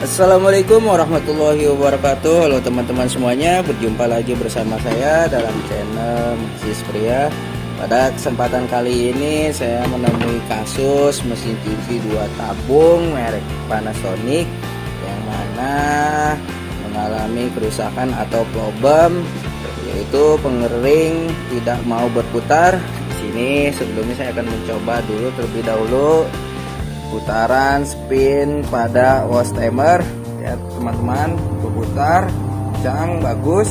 Assalamualaikum warahmatullahi wabarakatuh. Halo teman-teman semuanya, berjumpa lagi bersama saya dalam channel Sis Pria. Pada kesempatan kali ini saya menemui kasus mesin cuci 2 tabung merek Panasonic yang mana mengalami kerusakan atau problem, yaitu pengering tidak mau berputar. Di sini sebelumnya saya akan mencoba dulu terlebih dahulu putaran spin pada wash timer ya teman-teman, berputar kencang bagus.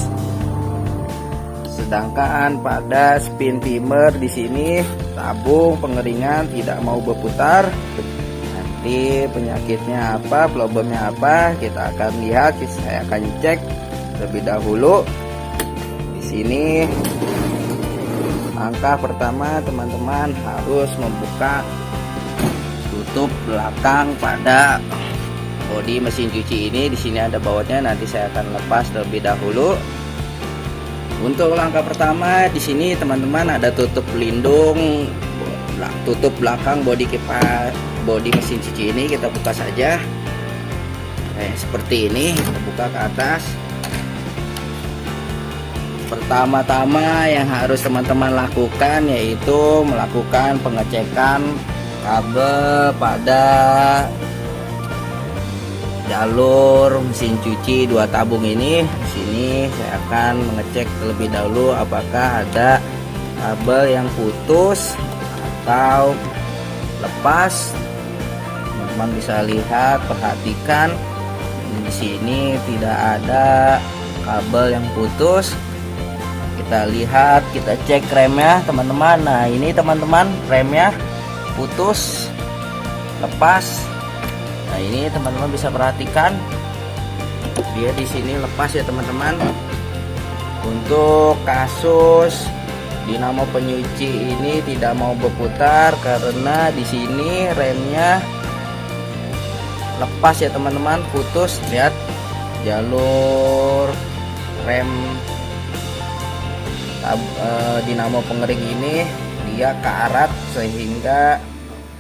Sedangkan pada spin timer di sini tabung pengeringan tidak mau berputar. Nanti penyakitnya apa, problemnya apa, kita akan lihat. Saya akan cek terlebih dahulu. Di sini langkah pertama teman-teman harus membuka tutup belakang pada bodi mesin cuci ini. Di sini ada bautnya, nanti saya akan lepas terlebih dahulu. Untuk langkah pertama di sini teman-teman ada tutup pelindung, tutup belakang bodi kipas, bodi mesin cuci ini kita buka saja. Seperti ini, kita buka ke atas. Pertama-tama yang harus teman-teman lakukan yaitu melakukan pengecekan kabel pada jalur mesin cuci 2 tabung ini. Di sini saya akan mengecek terlebih dahulu apakah ada kabel yang putus atau lepas. Teman-teman bisa lihat, perhatikan di sini tidak ada kabel yang putus. Kita lihat, kita cek remnya teman-teman. Nah, ini teman-teman remnya putus, lepas. Nah, ini teman-teman bisa perhatikan dia di sini lepas ya teman-teman. Untuk kasus dinamo penyuci ini tidak mau berputar karena di sini remnya lepas ya teman-teman, putus. Lihat jalur rem dinamo pengering ini dia karat sehingga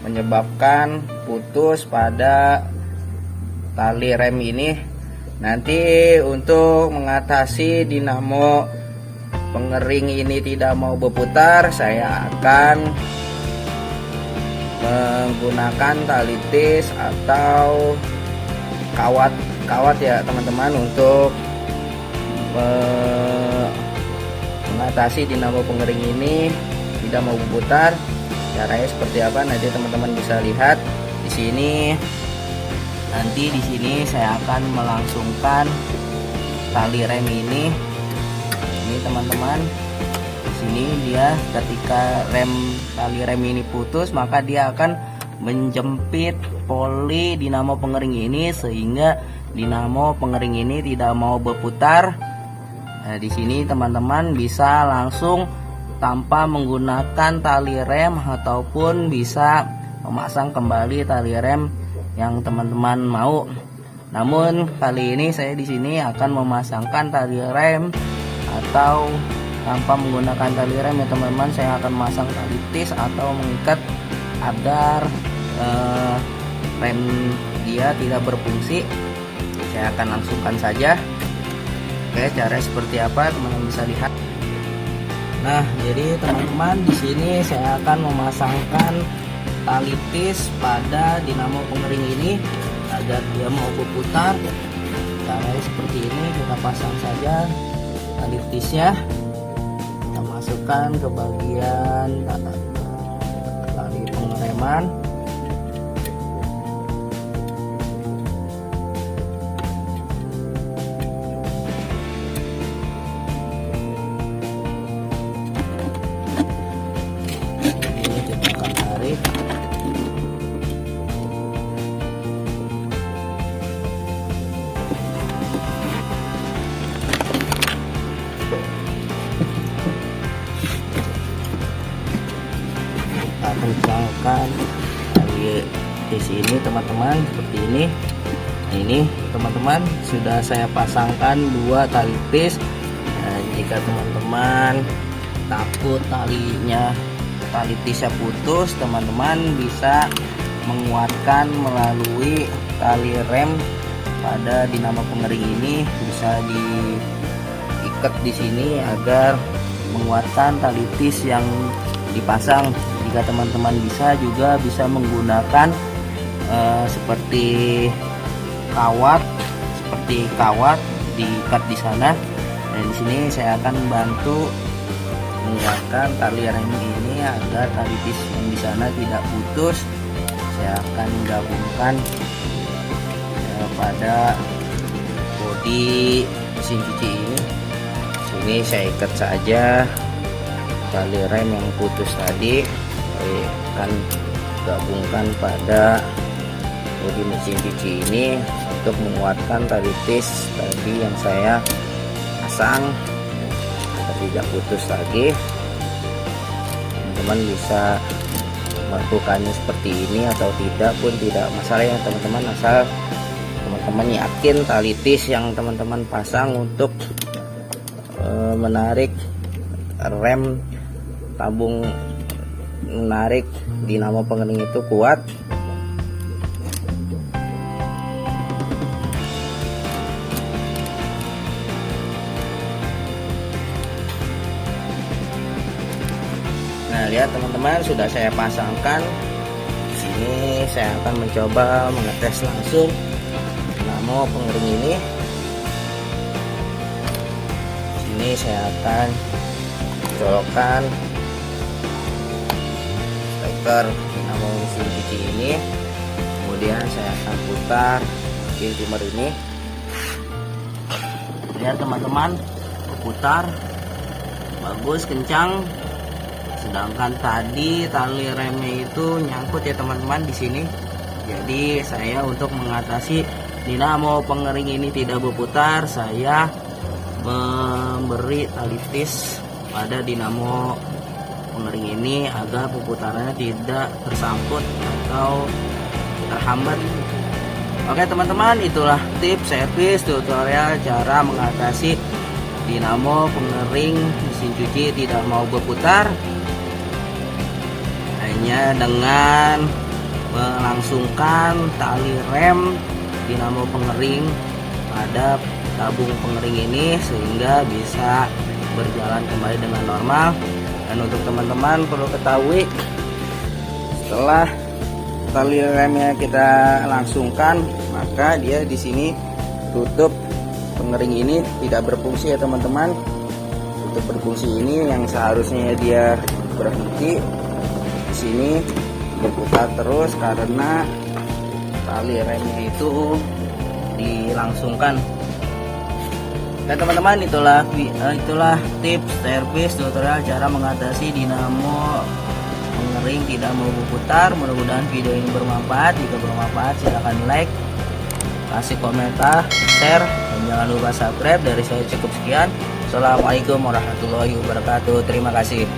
menyebabkan putus pada tali rem ini. Nanti untuk mengatasi dinamo pengering ini tidak mau berputar, saya akan menggunakan tali tis atau kawat ya teman-teman untuk mengatasi dinamo pengering ini tidak mau berputar. Caranya seperti apa nanti teman-teman bisa lihat di sini. Nanti di sini saya akan melangsungkan tali rem ini teman-teman. Di sini dia ketika tali rem ini putus, maka dia akan menjepit poli dinamo pengering ini sehingga dinamo pengering ini tidak mau berputar. Nah, di sini teman-teman bisa langsung tanpa menggunakan tali rem ataupun bisa memasang kembali tali rem yang teman-teman mau. Namun kali ini saya di sini akan memasangkan tali rem atau tanpa menggunakan tali rem ya teman-teman. Saya akan memasang tali tis atau mengikat agar rem dia tidak berfungsi. Saya akan langsungkan saja. Oke, cara seperti apa teman-teman bisa lihat. Nah, jadi teman-teman di sini saya akan memasangkan tali tis pada dinamo pengering ini agar dia mau berputar. Caranya seperti ini, kita pasang saja tali tisnya. Kita masukkan ke bagian tali pengereman. Kencangkan tali tis ini teman-teman seperti ini. Nah, ini teman-teman sudah saya pasangkan 2 tali tis. Nah, jika teman-teman takut tali tisnya putus, teman-teman bisa menguatkan melalui tali rem pada dinamo pengering ini bisa diikat di sini agar menguatkan tali tis yang dipasang. Jika teman-teman juga bisa menggunakan seperti kawat diikat di sana. Dan di sini saya akan bantu menguatkan tali rem ini agar tali tis yang di sana tidak putus. Saya akan gabungkan pada bodi mesin cuci ini. Sini saya ikat saja tali rem yang putus tadi. Saya akan gabungkan pada bodi mesin cuci ini untuk menguatkan tali tis tadi yang saya pasang agar tidak putus lagi. Teman-teman bisa melakukannya seperti ini atau tidak pun tidak masalah ya teman-teman, asal teman-teman yakin tali tis yang teman-teman pasang untuk menarik rem tabung menarik dinamo pengering itu kuat. Nah, lihat teman-teman, sudah saya pasangkan. Di sini saya akan mencoba mengetes langsung dinamo pengering ini. Di sini saya akan colokkan steker dinamo mesin cuci ini. Kemudian saya akan putar pin timer ini. Lihat teman-teman, putar bagus, kencang. Sedangkan tadi tali remnya itu nyangkut ya teman-teman di sini. Jadi saya untuk mengatasi dinamo pengering ini tidak berputar, saya memberi tali tis pada dinamo pengering ini agar perputarannya tidak tersangkut atau terhambat. Oke teman-teman, itulah tips servis tutorial cara mengatasi dinamo pengering mesin cuci tidak mau berputar hanya dengan melangsungkan tali rem dinamo pengering pada tabung pengering ini sehingga bisa berjalan kembali dengan normal. Dan untuk teman-teman perlu ketahui, setelah tali remnya kita langsungkan, maka dia di sini tutup pengering ini tidak berfungsi ya teman-teman. Tutup berfungsi ini yang seharusnya dia berhenti di sini berputar terus karena tali remnya itu dilangsungkan. Dan teman-teman, itulah tips servis tutorial cara mengatasi dinamo pengering tidak mau berputar. Mudah-mudahan video ini bermanfaat. Jika bermanfaat silahkan like, kasih komentar, share, dan jangan lupa subscribe. Dari saya cukup sekian. Assalamualaikum warahmatullahi wabarakatuh. Terima kasih.